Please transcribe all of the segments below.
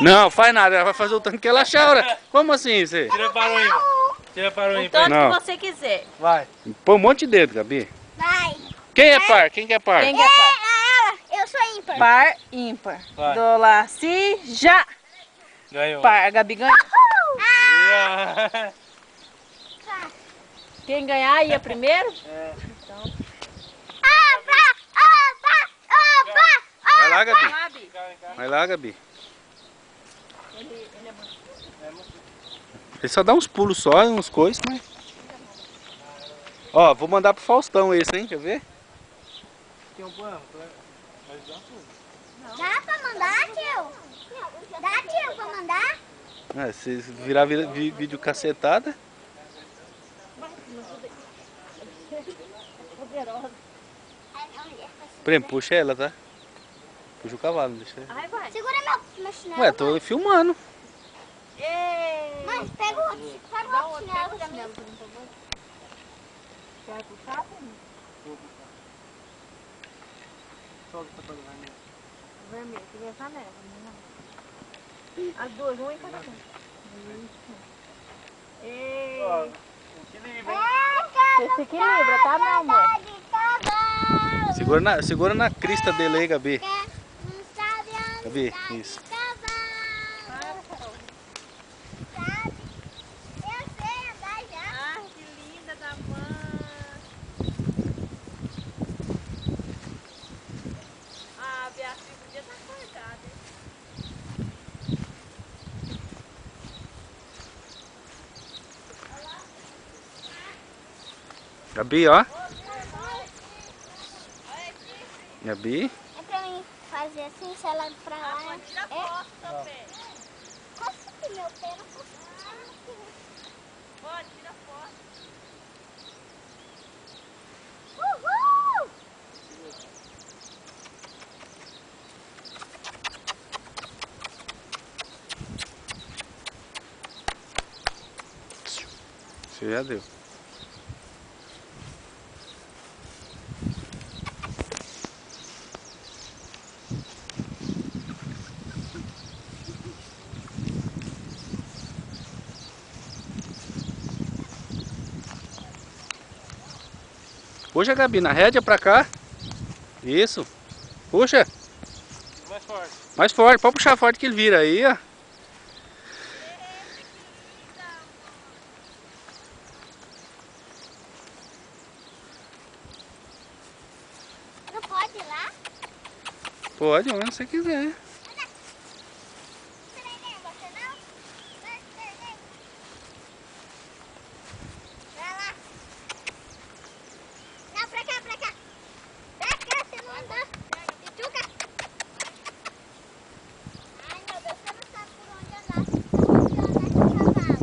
Não, faz nada, ela vai fazer o tanto que ela achar. Como assim, você? Tira para o ímpar. Tira para o O ímpar. tanto Não. que você quiser. Vai. Põe um monte de dedo, Gabi. Vai. Quem é par? Quem que é par? Quem que é par? Ela. Eu sou ímpar. Par, ímpar. Vai. Dolaci, já. Ganhou. Par, a Gabi ganhou. Yeah. Quem ganhar ia primeiro? Então. Vai lá, Gabi. Gabi. Vai lá, Gabi. Ele é muito. Ele só dá uns pulos só, uns coisas, mas... Ó, vou mandar pro Faustão esse, hein? Quer ver? Tem um plano. Vai ajudar tudo. Dá pra mandar, tio? Dá, tio, pra mandar? Se virar vídeo cacetada... Prêmio, puxa ela, tá? Puxa o cavalo, deixa ele. Ai, vai. Segura meu chinelo. Ué, tô filmando. Ei. Mãe, pega o outro chinelo pra mim. Vai puxar? Solta o sapato vermelho. Vermelho, que vem essa neve. As duas, uma em cada mão. Isso. Ei. Ó, equilíbrio, hein? Você se equilibra, tá, meu amor? Segura na crista dele aí, Gabi. Não sabe onde Gabi, tá de isso. cavalo. Sabe? Eu sei andar já. Ah, que linda da mãe. Ah, a Beatriz podia estar acordada, hein? Gabi, ó. Gabi. É pra mim fazer assim, se ela pra lá. Tira foto também. Consegui meu pé, não consegui. Pode, tira foto. Uhul! Você já deu. Puxa, Gabi, na rédea pra cá. Isso. Puxa. Mais forte. Mais forte. Pode puxar forte que ele vira aí, ó. Não pode ir lá? Pode, onde você quiser. Você não? Vai lá. Não, pra cá, pra cá. Pra cá, você não anda. Pituca. Ai, meu Deus, você não sabe por onde andar. Você não sabe andar com cavalo.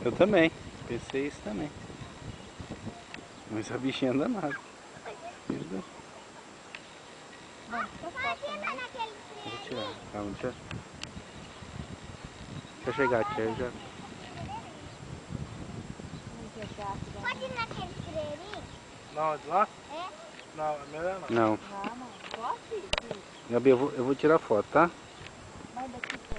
Eu também. Pensei isso também. Mas a bichinha anda nada. Meu Deus. Vou tirar. Calma, deixa eu chegar aqui, aí já... Pode ir naquele treirinho? Não, de lá? É? Não, é melhor não. Não. Não, não. Posso ir? Gabi, eu vou tirar foto, tá? Vai daqui.